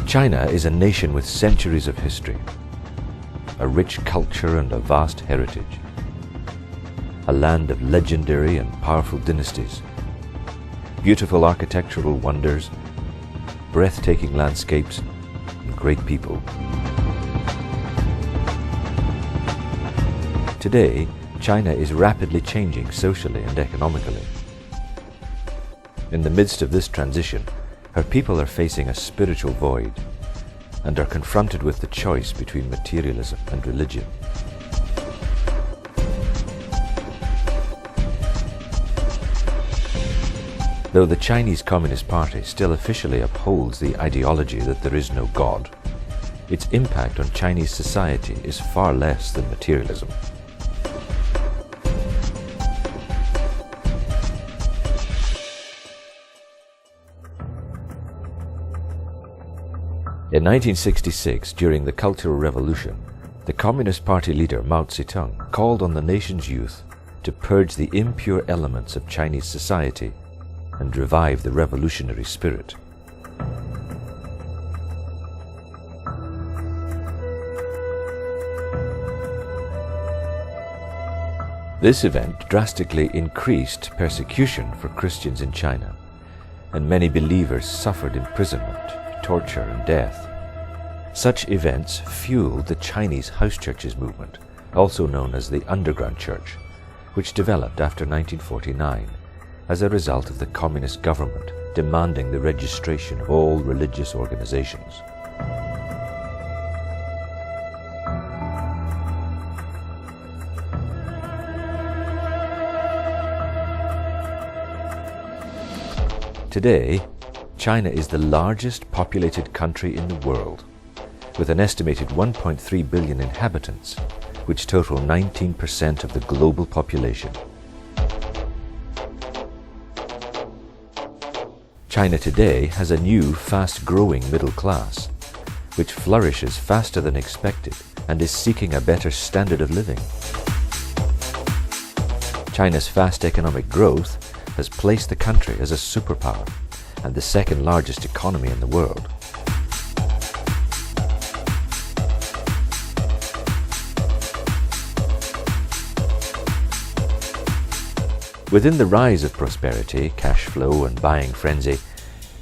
China is a nation with centuries of history, a rich culture and a vast heritage, a land of legendary and powerful dynasties, beautiful architectural wonders, breathtaking landscapes, and great people. Today, China is rapidly changing socially and economically. In the midst of this transition, her people are facing a spiritual void and are confronted with the choice between materialism and religion. Though the Chinese Communist Party still officially upholds the ideology that there is no God, its impact on Chinese society is far less than materialism. In 1966, during the Cultural Revolution, the Communist Party leader Mao Zedong called on the nation's youth to purge the impure elements of Chinese society and revive the revolutionary spirit. This event drastically increased persecution for Christians in China, and many believers suffered imprisonment, torture, and death. Such events fueled the Chinese house churches movement, also known as the underground church, which developed after 1949 as a result of the communist government demanding the registration of all religious organizations. Today, China is the largest populated country in the world, with an estimated 1.3 billion inhabitants, which total 19% of the global population. China today has a new, fast-growing middle class, which flourishes faster than expected and is seeking a better standard of living. China's fast economic growth has placed the country as a superpower and the second largest economy in the world. Within the rise of prosperity, cash flow, and buying frenzy,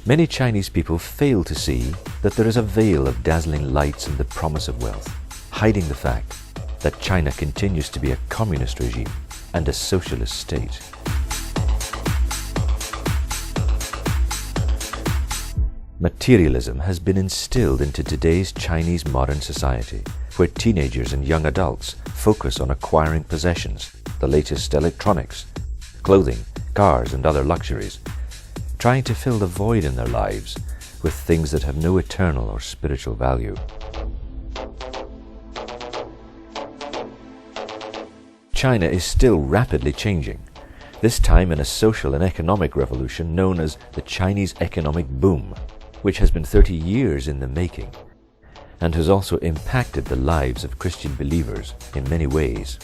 many Chinese people fail to see that there is a veil of dazzling lights and the promise of wealth, hiding the fact that China continues to be a communist regime and a socialist state. Materialism has been instilled into today's Chinese modern society, where teenagers and young adults focus on acquiring possessions, the latest electronics, clothing, cars, and other luxuries, trying to fill the void in their lives with things that have no eternal or spiritual value. China is still rapidly changing, this time in a social and economic revolution known as the Chinese economic boom, which has been 30 years in the making and has also impacted the lives of Christian believers in many ways.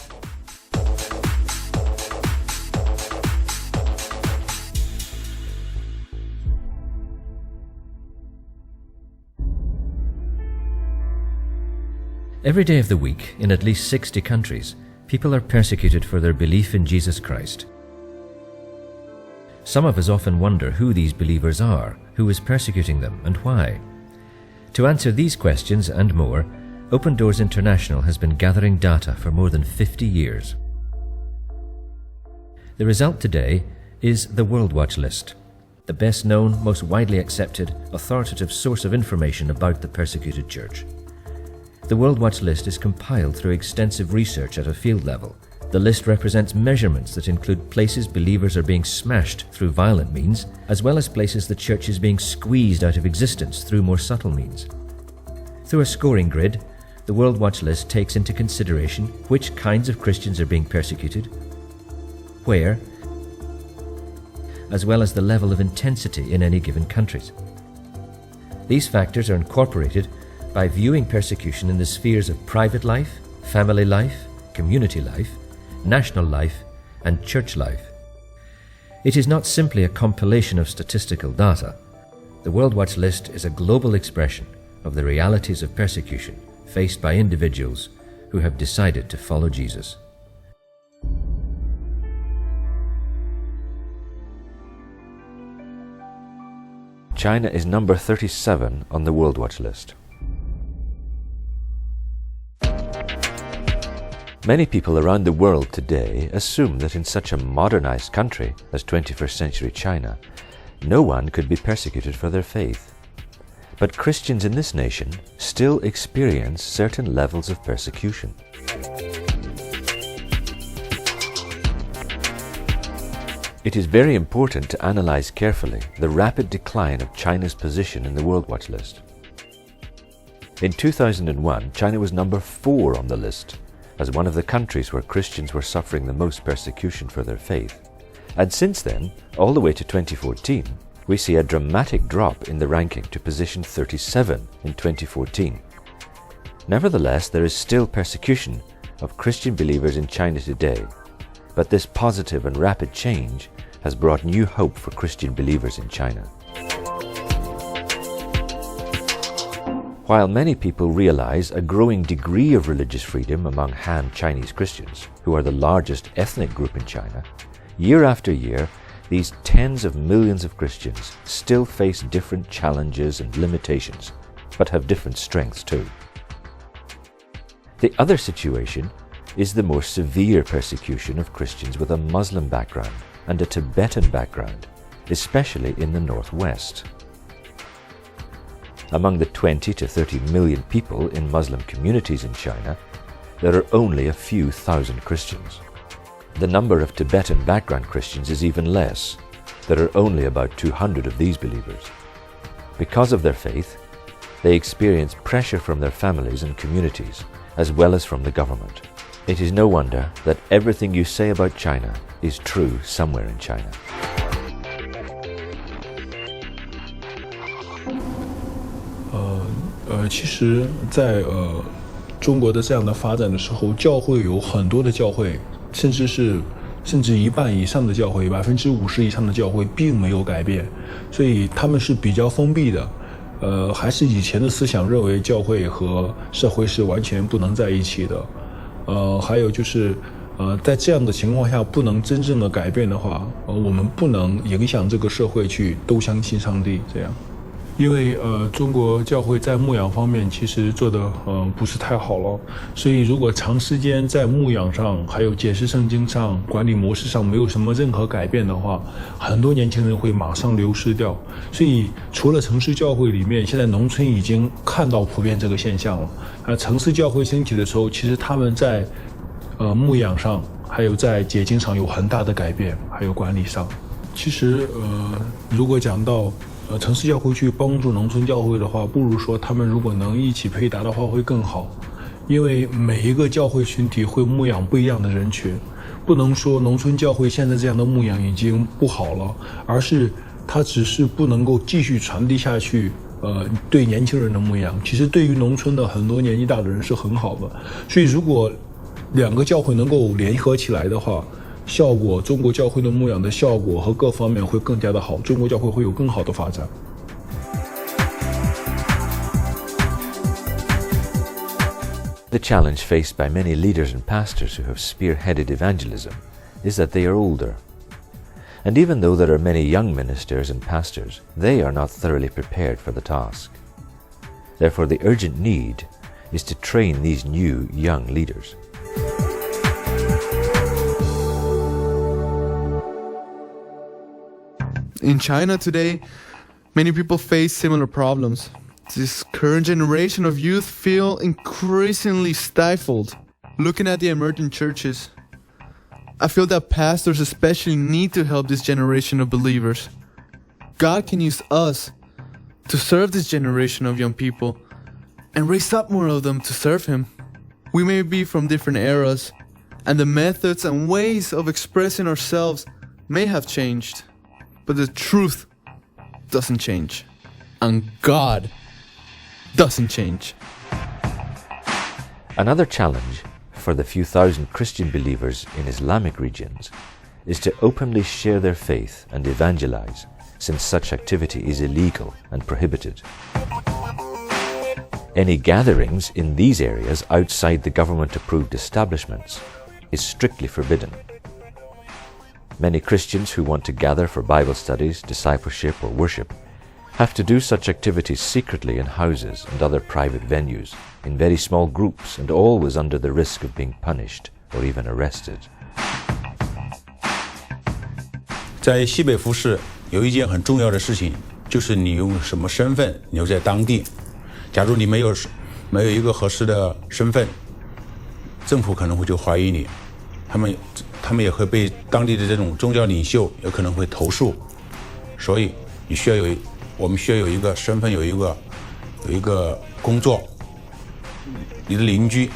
Every day of the week, in at least 60 countries, people are persecuted for their belief in Jesus Christ. Some of us often wonder who these believers are, who is persecuting them, and why. To answer these questions and more, Open Doors International has been gathering data for more than 50 years. The result today is the World Watch List, the best known, most widely accepted, authoritative source of information about the persecuted church. The World Watch List is compiled through extensive research at a field level. The list represents measurements that include places believers are being smashed through violent means, as well as places the church is being squeezed out of existence through more subtle means. Through a scoring grid, the World Watch List takes into consideration which kinds of Christians are being persecuted, where, as well as the level of intensity in any given countries. These factors are incorporated by viewing persecution in the spheres of private life, family life, community life, national life, and church life. It is not simply a compilation of statistical data. The World Watch List is a global expression of the realities of persecution faced by individuals who have decided to follow Jesus. China is number 37 on the World Watch list. Many people around the world today assume that in such a modernized country as 21st century China, no one could be persecuted for their faith. But Christians in this nation still experience certain levels of persecution. It is very important to analyze carefully the rapid decline of China's position in the World Watch list. In 2001, China was number 4 on the list, as one of the countries where Christians were suffering the most persecution for their faith. And since then, all the way to 2014, we see a dramatic drop in the ranking to position 37 in 2014. Nevertheless, there is still persecution of Christian believers in China today, but this positive and rapid change has brought new hope for Christian believers in China. While many people realize a growing degree of religious freedom among Han Chinese Christians, who are the largest ethnic group in China, year after year, these tens of millions of Christians still face different challenges and limitations, but have different strengths too. The other situation is the more severe persecution of Christians with a Muslim background and a Tibetan background, especially in the Northwest. Among the 20 to 30 million people in Muslim communities in China, there are only a few thousand Christians. The number of Tibetan background Christians is even less. There are only about 200 of these believers. Because of their faith, they experience pressure from their families and communities, as well as from the government. It is no wonder that everything you say about China is true somewhere in China. 其实在中国的这样的发展的时候，教会有很多的教会，甚至一半以上的教会，50%以上的教会并没有改变，所以他们是比较封闭的。还是以前的思想认为教会和社会是完全不能在一起的。还有就是在这样的情况下不能真正的改变的话，我们不能影响这个社会去都相信上帝这样。因为中国教会在牧养方面其实做的不是太好了，所以如果长时间在牧养上还有解释圣经上管理模式上没有什么任何改变的话，很多年轻人会马上流失掉。所以除了城市教会里面，现在农村已经看到普遍这个现象了。城市教会兴起的时候，其实他们在牧养上还有在解经上有很大的改变，还有管理上。其实如果讲到城市教会去帮助农村教会的话，不如说他们如果能一起配搭的话会更好。因为每一个教会群体会牧养不一样的人群，不能说农村教会现在这样的牧养已经不好了，而是它只是不能够继续传递下去对年轻人的牧养，其实对于农村的很多年纪大的人是很好的。所以如果两个教会能够联合起来的话，效果，中国教会的牧养的效果和各方面会更加的好，中国教会会有更好的发展。The challenge faced by many leaders and pastors who have spearheaded evangelism is that they are older. And even though there are many young ministers and pastors, they are not thoroughly prepared for the task. Therefore, the urgent need is to train these new young leaders. In China today, many people face similar problems. This current generation of youth feel increasingly stifled. Looking at the emerging churches, I feel that pastors especially need to help this generation of believers. God can use us to serve this generation of young people and raise up more of them to serve Him. We may be from different eras, and the methods and ways of expressing ourselves may have changed. But the truth doesn't change. And God doesn't change. Another challenge for the few thousand Christian believers in Islamic regions is to openly share their faith and evangelize, since such activity is illegal and prohibited. Any gatherings in these areas outside the government-approved establishments is strictly forbidden. Many Christians who want to gather for Bible studies, discipleship, or worship have to do such activities secretly in houses and other private venues, in very small groups, and always under the risk of being punished or even arrested. 在西北服饰有一件很重要的事情，就是你用什么身份留在当地。假如你没有一个合适的身份，政府可能会就怀疑你，他们也会被当地的这种宗教领袖有可能会投诉，所以我们需要有一个身份，有一个工作。你的邻居，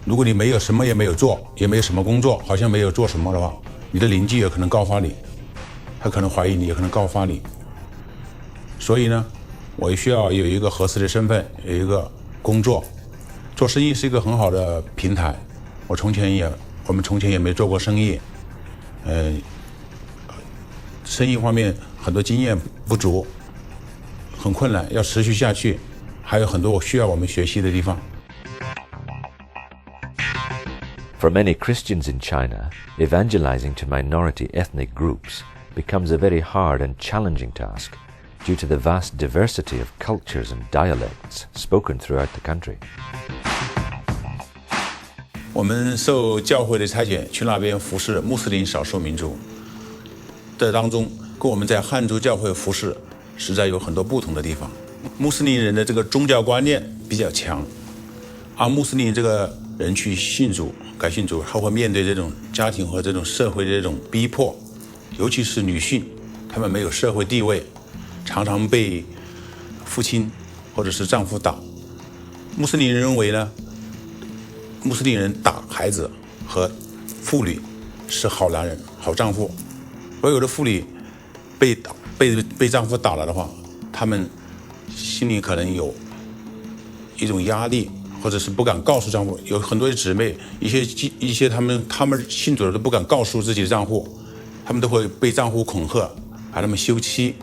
如果你没有什么也没有做，也没有什么工作，好像没有做什么的话，你的邻居也可能告发你，他可能怀疑你，也可能告发你。所以呢，我需要有一个合适的身份，有一个工作。做生意是一个很好的平台。我们从前也没做过生意，生意方面很多经验不足，很困难，要持续下去，还有很多需要我们学习的地方。For many Christians in China, evangelizing to minority ethnic groups becomes a very hard and challenging task due to the vast diversity of cultures and dialects spoken throughout the country. 我们受教会的差遣去那边服侍穆斯林少数民族的当中，跟我们在汉族教会服侍实在有很多不同的地方。穆斯林人的这个宗教观念比较强，而穆斯林这个人去改信主，他会面对这种家庭和这种社会的这种逼迫，尤其是女性，她们没有社会地位，常常被父亲或者是丈夫打。穆斯林人认为呢，穆斯林人打孩子和妇女是好男人、好丈夫。如果有的妇女被丈夫打了的话，他们心里可能有一种压力，或者是不敢告诉丈夫。有很多姊妹，一些他们信主的都不敢告诉自己的丈夫，他们都会被丈夫恐吓，把他们休妻。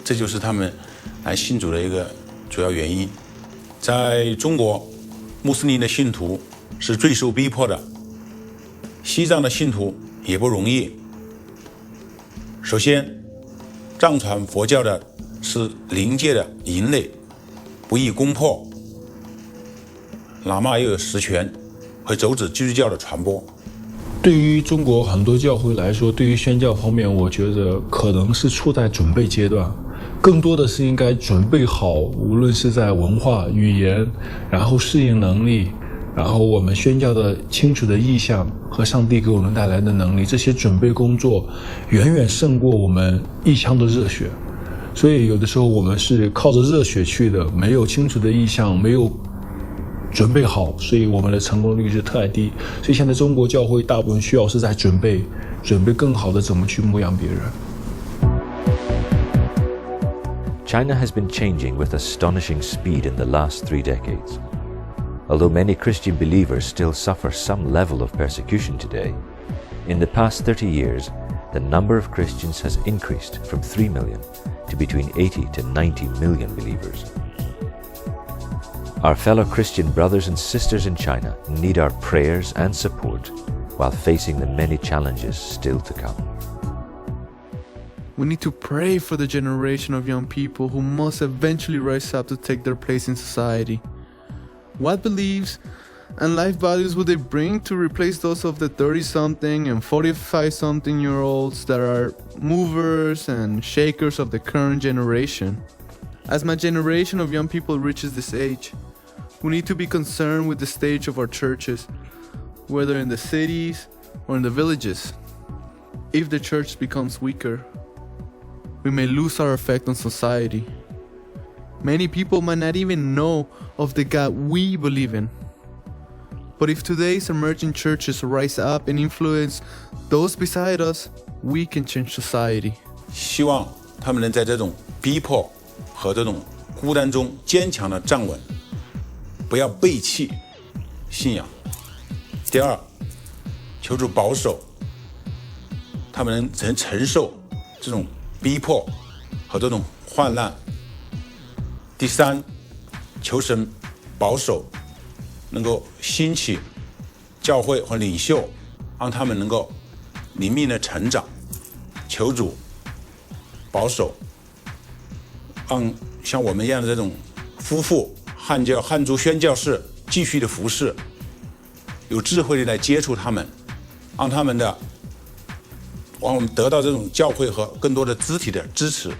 这就是他们来信主的一个主要原因。在中国，穆斯林的信徒是最受逼迫的，西藏的信徒也不容易。首先，藏传佛教的是灵界的营垒，不易攻破。喇嘛又有实权，会阻止基督教的传播。对于中国很多教会来说，对于宣教方面，我觉得可能是处在准备阶段，更多的是应该准备好，无论是在文化、语言，然后适应能力，然后我们宣教的清楚的意向和上帝给我们带来的能力，这些准备工作远远胜过我们一腔的热血。所以有的时候我们是靠着热血去的，没有清楚的意向，没有准备好，所以我们的成功率是太低。所以现在中国教会大部分需要是在准备更好的怎么去牧养别人。China has been changing with astonishing speed in the last 3 decades. Although many Christian believers still suffer some level of persecution today, in the past 30 years, the number of Christians has increased from 3 million to between 80 to 90 million believers. Our fellow Christian brothers and sisters in China need our prayers and support while facing the many challenges still to come. We need to pray for the generation of young people who must eventually rise up to take their place in society. What beliefs and life values would they bring to replace those of the 30-something and 45-something-year-olds that are movers and shakers of the current generation? As my generation of young people reaches this age, we need to be concerned with the stage of our churches, whether in the cities or in the villages. If the church becomes weaker, we may lose our effect on society. Many people might not even know of the God we believe in. But if today's emerging churches rise up and influence those beside us, we can change society. 希望他们能在这种逼迫和这种孤单中坚强的站稳，不要背弃信仰。第二，求主保守他们能承受这种逼迫和这种患难。第三，求神保守，能够兴起教会和领袖，让他们能够灵命的成长，求主保守，让像我们一样的这种夫妇汉族宣教士继续的服侍，有智慧的来接触他们，让我们得到这种教会和更多的肢体的支持。